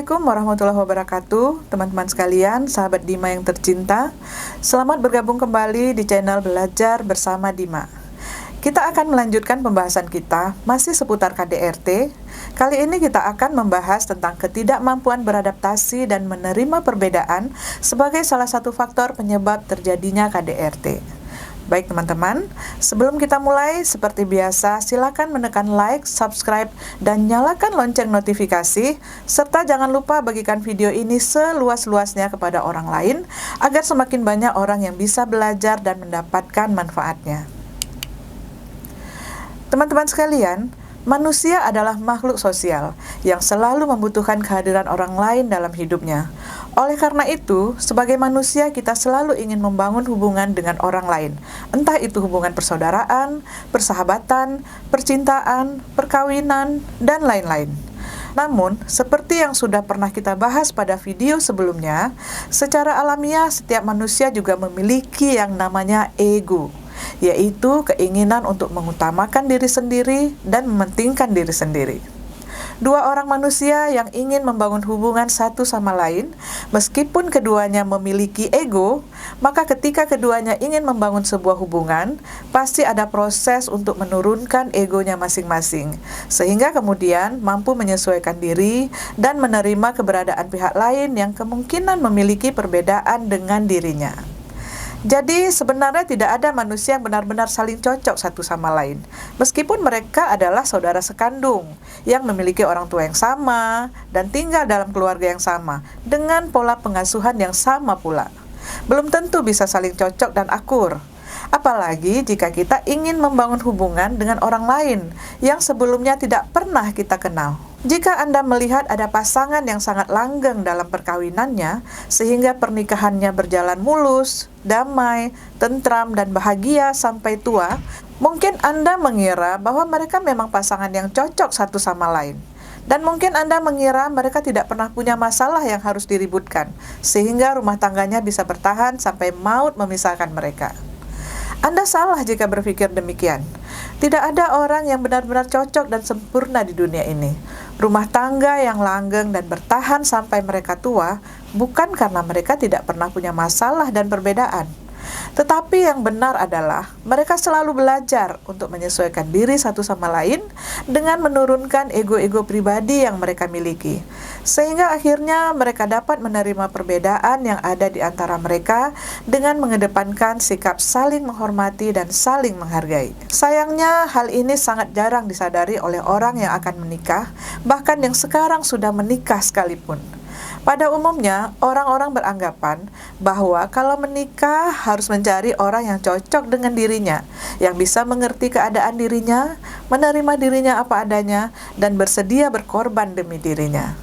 Assalamualaikum warahmatullahi wabarakatuh, teman-teman sekalian, sahabat Dima yang tercinta. Selamat bergabung kembali di channel Belajar Bersama Dima. Kita akan melanjutkan pembahasan kita masih seputar KDRT. Kali ini kita akan membahas tentang ketidakmampuan beradaptasi dan menerima perbedaan sebagai salah satu faktor penyebab terjadinya KDRT. Baik teman-teman, sebelum kita mulai, seperti biasa, silakan menekan like, subscribe, dan nyalakan lonceng notifikasi, serta jangan lupa bagikan video ini seluas-luasnya kepada orang lain, agar semakin banyak orang yang bisa belajar dan mendapatkan manfaatnya. Teman-teman sekalian, manusia adalah makhluk sosial yang selalu membutuhkan kehadiran orang lain dalam hidupnya. Oleh karena itu, sebagai manusia kita selalu ingin membangun hubungan dengan orang lain, entah itu hubungan persaudaraan, persahabatan, percintaan, perkawinan, dan lain-lain. Namun, seperti yang sudah pernah kita bahas pada video sebelumnya, secara alamiah setiap manusia juga memiliki yang namanya ego, yaitu keinginan untuk mengutamakan diri sendiri dan mementingkan diri sendiri. Dua orang manusia yang ingin membangun hubungan satu sama lain, meskipun keduanya memiliki ego, maka ketika keduanya ingin membangun sebuah hubungan, pasti ada proses untuk menurunkan egonya masing-masing, sehingga kemudian mampu menyesuaikan diri dan menerima keberadaan pihak lain yang kemungkinan memiliki perbedaan dengan dirinya. Jadi sebenarnya tidak ada manusia yang benar-benar saling cocok satu sama lain, meskipun mereka adalah saudara sekandung yang memiliki orang tua yang sama dan tinggal dalam keluarga yang sama dengan pola pengasuhan yang sama pula. Belum tentu bisa saling cocok dan akur. Apalagi jika kita ingin membangun hubungan dengan orang lain yang sebelumnya tidak pernah kita kenal. Jika Anda melihat ada pasangan yang sangat langgeng dalam perkawinannya, sehingga pernikahannya berjalan mulus, damai, tentram, dan bahagia sampai tua, mungkin Anda mengira bahwa mereka memang pasangan yang cocok satu sama lain. Dan mungkin Anda mengira mereka tidak pernah punya masalah yang harus diributkan, sehingga rumah tangganya bisa bertahan sampai maut memisahkan mereka. Anda salah jika berpikir demikian. Tidak ada orang yang benar-benar cocok dan sempurna di dunia ini. Rumah tangga yang langgeng dan bertahan sampai mereka tua bukan karena mereka tidak pernah punya masalah dan perbedaan. Tetapi yang benar adalah mereka selalu belajar untuk menyesuaikan diri satu sama lain dengan menurunkan ego-ego pribadi yang mereka miliki. Sehingga akhirnya mereka dapat menerima perbedaan yang ada di antara mereka dengan mengedepankan sikap saling menghormati dan saling menghargai. Sayangnya hal ini sangat jarang disadari oleh orang yang akan menikah, bahkan yang sekarang sudah menikah sekalipun. Pada umumnya, orang-orang beranggapan bahwa kalau menikah harus mencari orang yang cocok dengan dirinya, yang bisa mengerti keadaan dirinya, menerima dirinya apa adanya, dan bersedia berkorban demi dirinya.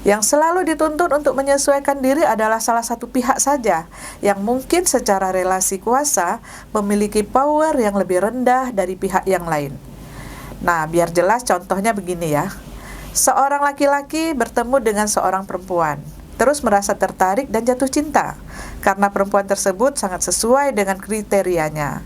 Yang selalu dituntut untuk menyesuaikan diri adalah salah satu pihak saja, yang mungkin secara relasi kuasa memiliki power yang lebih rendah dari pihak yang lain. Nah, biar jelas contohnya begini ya. Seorang laki-laki bertemu dengan seorang perempuan, terus merasa tertarik dan jatuh cinta, karena perempuan tersebut sangat sesuai dengan kriterianya.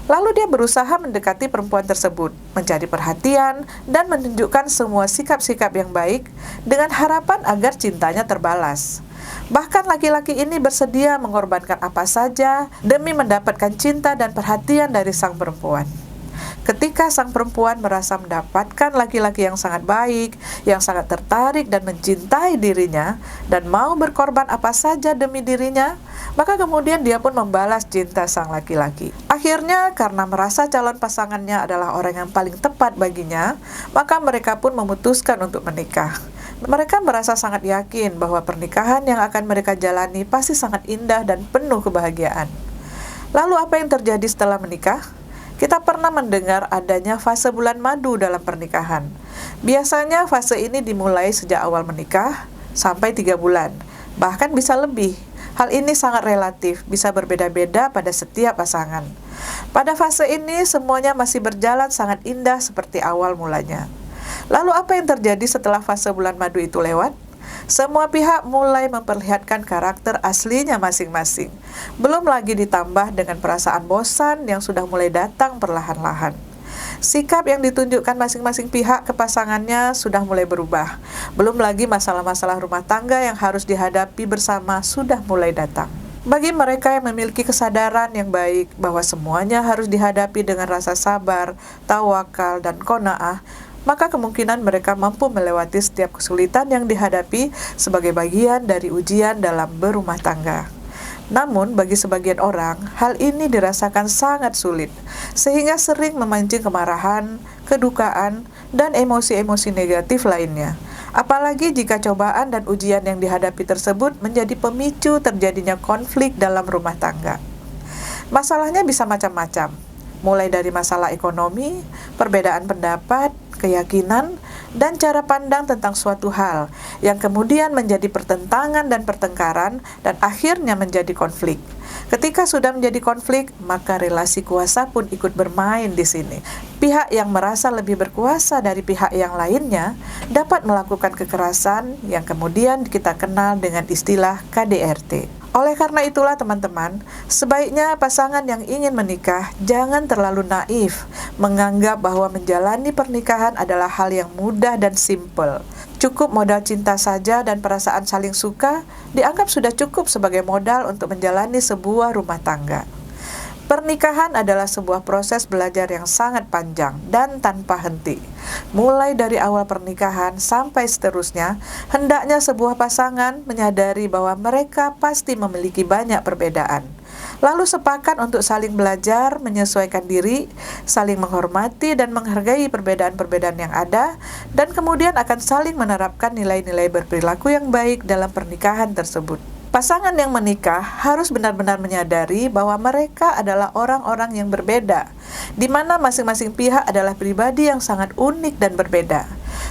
Lalu dia berusaha mendekati perempuan tersebut, mencari perhatian, dan menunjukkan semua sikap-sikap yang baik, dengan harapan agar cintanya terbalas. Bahkan laki-laki ini bersedia mengorbankan apa saja demi mendapatkan cinta dan perhatian dari sang perempuan. Ketika sang perempuan merasa mendapatkan laki-laki yang sangat baik, yang sangat tertarik dan mencintai dirinya, dan mau berkorban apa saja demi dirinya, maka kemudian dia pun membalas cinta sang laki-laki. Akhirnya, karena merasa calon pasangannya adalah orang yang paling tepat baginya, maka mereka pun memutuskan untuk menikah. Mereka merasa sangat yakin bahwa pernikahan yang akan mereka jalani pasti sangat indah dan penuh kebahagiaan. Lalu apa yang terjadi setelah menikah? Kita pernah mendengar adanya fase bulan madu dalam pernikahan. Biasanya fase ini dimulai sejak awal menikah sampai 3 bulan, bahkan bisa lebih. Hal ini sangat relatif, bisa berbeda-beda pada setiap pasangan. Pada fase ini semuanya masih berjalan sangat indah seperti awal mulanya. Lalu apa yang terjadi setelah fase bulan madu itu lewat? Semua pihak mulai memperlihatkan karakter aslinya masing-masing. Belum lagi ditambah dengan perasaan bosan yang sudah mulai datang perlahan-lahan. Sikap yang ditunjukkan masing-masing pihak ke pasangannya sudah mulai berubah. Belum lagi masalah-masalah rumah tangga yang harus dihadapi bersama sudah mulai datang. Bagi mereka yang memiliki kesadaran yang baik bahwa semuanya harus dihadapi dengan rasa sabar, tawakal, dan qanaah, maka kemungkinan mereka mampu melewati setiap kesulitan yang dihadapi sebagai bagian dari ujian dalam berumah tangga. Namun, bagi sebagian orang, hal ini dirasakan sangat sulit, sehingga sering memancing kemarahan, kedukaan, dan emosi-emosi negatif lainnya. Apalagi jika cobaan dan ujian yang dihadapi tersebut menjadi pemicu terjadinya konflik dalam rumah tangga. Masalahnya bisa macam-macam, mulai dari masalah ekonomi, perbedaan pendapat, keyakinan, dan cara pandang tentang suatu hal yang kemudian menjadi pertentangan dan pertengkaran dan akhirnya menjadi konflik. Ketika sudah menjadi konflik, maka relasi kuasa pun ikut bermain di sini. Pihak yang merasa lebih berkuasa dari pihak yang lainnya dapat melakukan kekerasan yang kemudian kita kenal dengan istilah KDRT. Oleh karena itulah teman-teman, sebaiknya pasangan yang ingin menikah jangan terlalu naif menganggap bahwa menjalani pernikahan adalah hal yang mudah dan simpel. Cukup modal cinta saja dan perasaan saling suka dianggap sudah cukup sebagai modal untuk menjalani sebuah rumah tangga. Pernikahan adalah sebuah proses belajar yang sangat panjang dan tanpa henti. Mulai dari awal pernikahan sampai seterusnya, hendaknya sebuah pasangan menyadari bahwa mereka pasti memiliki banyak perbedaan. Lalu sepakat untuk saling belajar, menyesuaikan diri, saling menghormati dan menghargai perbedaan-perbedaan yang ada, dan kemudian akan saling menerapkan nilai-nilai berperilaku yang baik dalam pernikahan tersebut. Pasangan yang menikah harus benar-benar menyadari bahwa mereka adalah orang-orang yang berbeda, di mana masing-masing pihak adalah pribadi yang sangat unik dan berbeda.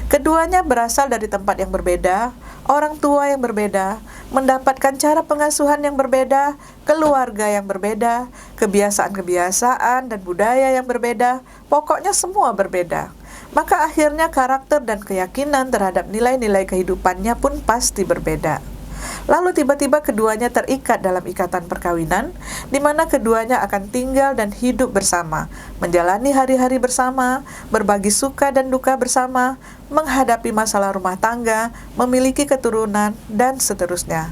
Keduanya berasal dari tempat yang berbeda, orang tua yang berbeda, mendapatkan cara pengasuhan yang berbeda, keluarga yang berbeda, kebiasaan-kebiasaan dan budaya yang berbeda, pokoknya semua berbeda. Maka akhirnya karakter dan keyakinan terhadap nilai-nilai kehidupannya pun pasti berbeda. Lalu tiba-tiba keduanya terikat dalam ikatan perkawinan, di mana keduanya akan tinggal dan hidup bersama, menjalani hari-hari bersama, berbagi suka dan duka bersama, menghadapi masalah rumah tangga, memiliki keturunan, dan seterusnya.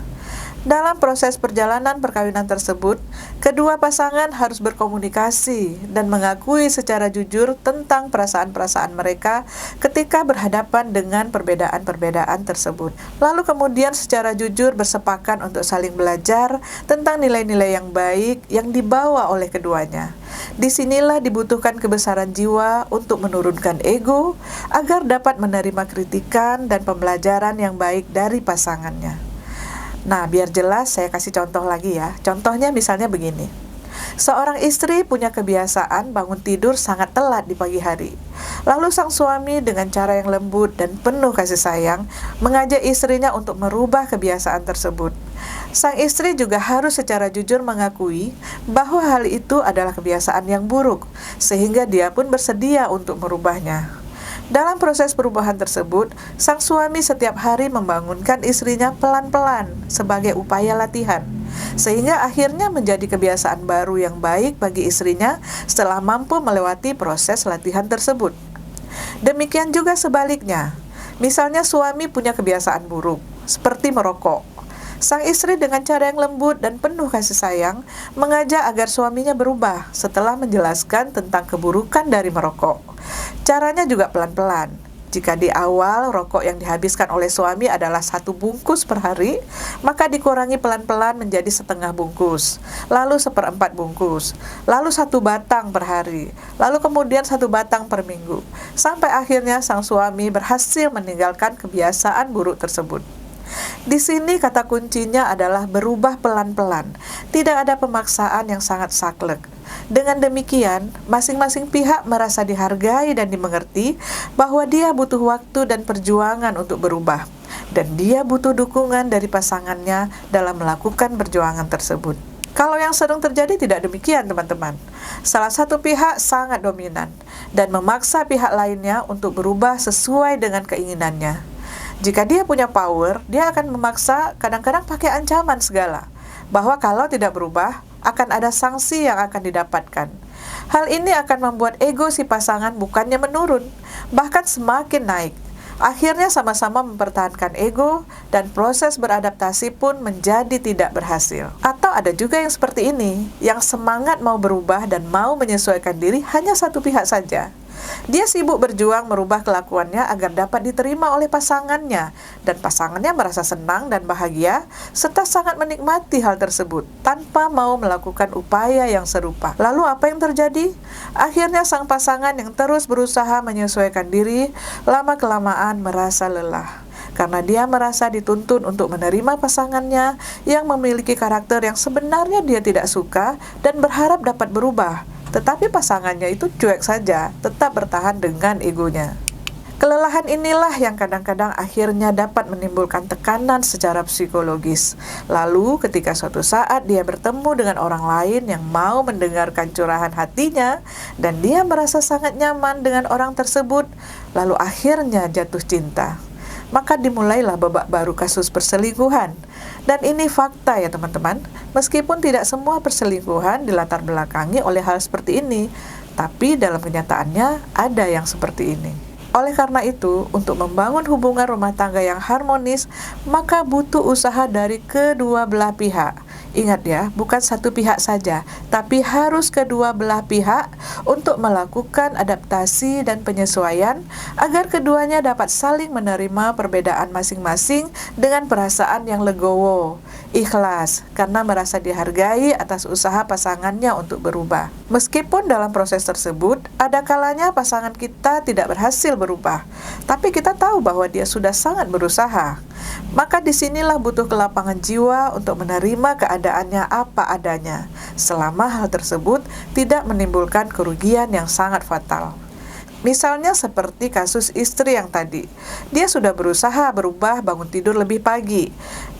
Dalam proses perjalanan perkawinan tersebut, kedua pasangan harus berkomunikasi dan mengakui secara jujur tentang perasaan-perasaan mereka ketika berhadapan dengan perbedaan-perbedaan tersebut. Lalu kemudian secara jujur bersepakat untuk saling belajar tentang nilai-nilai yang baik yang dibawa oleh keduanya. Disinilah dibutuhkan kebesaran jiwa untuk menurunkan ego agar dapat menerima kritikan dan pembelajaran yang baik dari pasangannya. Nah, biar jelas saya kasih contoh lagi ya. Contohnya misalnya begini. Seorang istri punya kebiasaan bangun tidur sangat telat di pagi hari. Lalu sang suami dengan cara yang lembut dan penuh kasih sayang mengajak istrinya untuk merubah kebiasaan tersebut. Sang istri juga harus secara jujur mengakui bahwa hal itu adalah kebiasaan yang buruk, sehingga dia pun bersedia untuk merubahnya. Dalam proses perubahan tersebut, sang suami setiap hari membangunkan istrinya pelan-pelan sebagai upaya latihan, sehingga akhirnya menjadi kebiasaan baru yang baik bagi istrinya setelah mampu melewati proses latihan tersebut. Demikian juga sebaliknya, misalnya suami punya kebiasaan buruk, seperti merokok. Sang istri dengan cara yang lembut dan penuh kasih sayang mengajak agar suaminya berubah setelah menjelaskan tentang keburukan dari merokok. Caranya juga pelan-pelan. Jika di awal rokok yang dihabiskan oleh suami adalah 1 bungkus per hari, maka dikurangi pelan-pelan menjadi setengah bungkus, lalu 1/4 bungkus, lalu 1 batang per hari, lalu kemudian 1 batang per minggu, sampai akhirnya sang suami berhasil meninggalkan kebiasaan buruk tersebut. Di sini kata kuncinya adalah berubah pelan-pelan, tidak ada pemaksaan yang sangat saklek. Dengan demikian, masing-masing pihak merasa dihargai dan dimengerti bahwa dia butuh waktu dan perjuangan untuk berubah, dan dia butuh dukungan dari pasangannya dalam melakukan perjuangan tersebut. Kalau yang sering terjadi tidak demikian, teman-teman. Salah satu pihak sangat dominan dan memaksa pihak lainnya untuk berubah sesuai dengan keinginannya. Jika dia punya power, dia akan memaksa, kadang-kadang pakai ancaman segala, bahwa kalau tidak berubah, akan ada sanksi yang akan didapatkan. Hal ini akan membuat ego si pasangan bukannya menurun, bahkan semakin naik. Akhirnya sama-sama mempertahankan ego dan proses beradaptasi pun menjadi tidak berhasil. Atau ada juga yang seperti ini, yang semangat mau berubah dan mau menyesuaikan diri hanya satu pihak saja. Dia sibuk berjuang merubah kelakuannya agar dapat diterima oleh pasangannya, dan pasangannya merasa senang dan bahagia, serta sangat menikmati hal tersebut, tanpa mau melakukan upaya yang serupa. Lalu apa yang terjadi? Akhirnya sang pasangan yang terus berusaha menyesuaikan diri, lama-kelamaan merasa lelah. Karena dia merasa dituntun untuk menerima pasangannya yang memiliki karakter yang sebenarnya dia tidak suka dan berharap dapat berubah. Tetapi pasangannya itu cuek saja, tetap bertahan dengan egonya. Kelelahan inilah yang kadang-kadang akhirnya dapat menimbulkan tekanan secara psikologis. Lalu ketika suatu saat dia bertemu dengan orang lain yang mau mendengarkan curahan hatinya, dan dia merasa sangat nyaman dengan orang tersebut, lalu akhirnya jatuh cinta. Maka dimulailah babak baru kasus perselingkuhan. Dan ini fakta ya teman-teman, meskipun tidak semua perselingkuhan dilatar belakangi oleh hal seperti ini, tapi dalam kenyataannya ada yang seperti ini. Oleh karena itu, untuk membangun hubungan rumah tangga yang harmonis, maka butuh usaha dari kedua belah pihak. Ingat ya, bukan satu pihak saja, tapi harus kedua belah pihak untuk melakukan adaptasi dan penyesuaian agar keduanya dapat saling menerima perbedaan masing-masing dengan perasaan yang legowo, ikhlas, karena merasa dihargai atas usaha pasangannya untuk berubah. Meskipun dalam proses tersebut, ada kalanya pasangan kita tidak berhasil berubah, tapi kita tahu bahwa dia sudah sangat berusaha. Maka disinilah butuh kelapangan jiwa untuk menerima keadaannya apa adanya, selama hal tersebut tidak menimbulkan kerugian yang sangat fatal. Misalnya seperti kasus istri yang tadi, dia sudah berusaha berubah bangun tidur lebih pagi.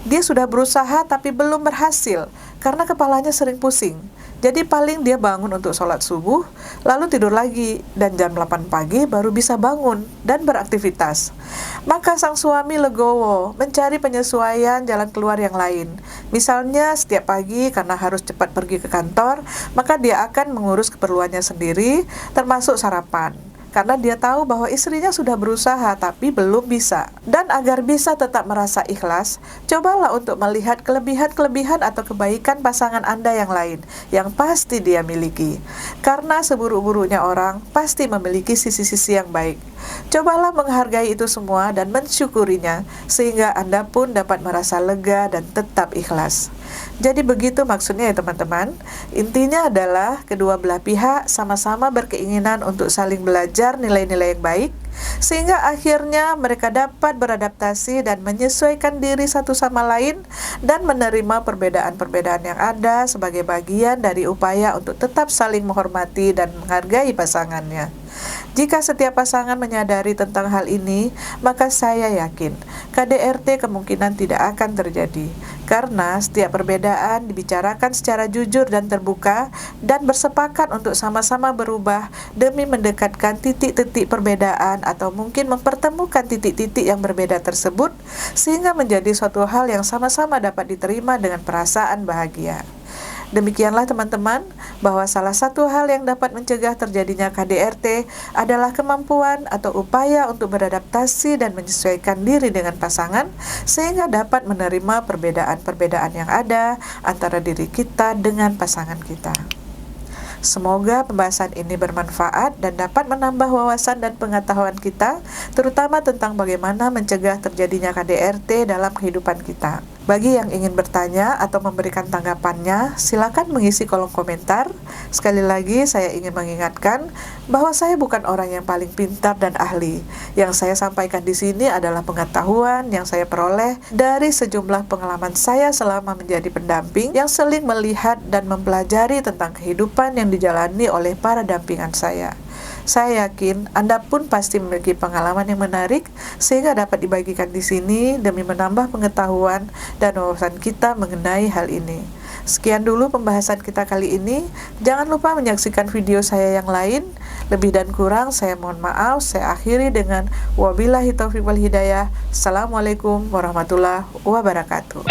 Dia sudah berusaha tapi belum berhasil karena kepalanya sering pusing. Jadi paling dia bangun untuk sholat subuh, lalu tidur lagi, dan jam 8 pagi baru bisa bangun dan beraktivitas. Maka sang suami legowo, mencari penyesuaian jalan keluar yang lain. Misalnya setiap pagi karena harus cepat pergi ke kantor, maka dia akan mengurus keperluannya sendiri, termasuk sarapan. Karena dia tahu bahwa istrinya sudah berusaha tapi belum bisa. Dan agar bisa tetap merasa ikhlas, cobalah untuk melihat kelebihan-kelebihan atau kebaikan pasangan Anda yang lain, yang pasti dia miliki. Karena seburuk-buruknya orang, pasti memiliki sisi-sisi yang baik. Cobalah menghargai itu semua dan mensyukurinya, sehingga Anda pun dapat merasa lega dan tetap ikhlas. Jadi begitu maksudnya ya teman-teman. Intinya adalah kedua belah pihak sama-sama berkeinginan untuk saling belajar nilai-nilai yang baik, sehingga akhirnya mereka dapat beradaptasi dan menyesuaikan diri satu sama lain dan menerima perbedaan-perbedaan yang ada sebagai bagian dari upaya untuk tetap saling menghormati dan menghargai pasangannya. Jika setiap pasangan menyadari tentang hal ini, maka saya yakin KDRT kemungkinan tidak akan terjadi. Karena setiap perbedaan dibicarakan secara jujur dan terbuka dan bersepakat untuk sama-sama berubah demi mendekatkan titik-titik perbedaan atau mungkin mempertemukan titik-titik yang berbeda tersebut sehingga menjadi suatu hal yang sama-sama dapat diterima dengan perasaan bahagia. Demikianlah teman-teman, bahwa salah satu hal yang dapat mencegah terjadinya KDRT adalah kemampuan atau upaya untuk beradaptasi dan menyesuaikan diri dengan pasangan sehingga dapat menerima perbedaan-perbedaan yang ada antara diri kita dengan pasangan kita. Semoga pembahasan ini bermanfaat dan dapat menambah wawasan dan pengetahuan kita, terutama tentang bagaimana mencegah terjadinya KDRT dalam kehidupan kita. Bagi yang ingin bertanya atau memberikan tanggapannya, silakan mengisi kolom komentar. Sekali lagi, saya ingin mengingatkan bahwa saya bukan orang yang paling pintar dan ahli. Yang saya sampaikan di sini adalah pengetahuan yang saya peroleh dari sejumlah pengalaman saya selama menjadi pendamping yang seling melihat dan mempelajari tentang kehidupan yang dijalani oleh para dampingan saya. Saya yakin Anda pun pasti memiliki pengalaman yang menarik sehingga dapat dibagikan di sini demi menambah pengetahuan dan wawasan kita mengenai hal ini. Sekian dulu pembahasan kita kali ini. Jangan lupa menyaksikan video saya yang lain. Lebih dan kurang saya mohon maaf. Saya akhiri dengan wabillahi taufiq wal hidayah. Assalamualaikum warahmatullahi wabarakatuh.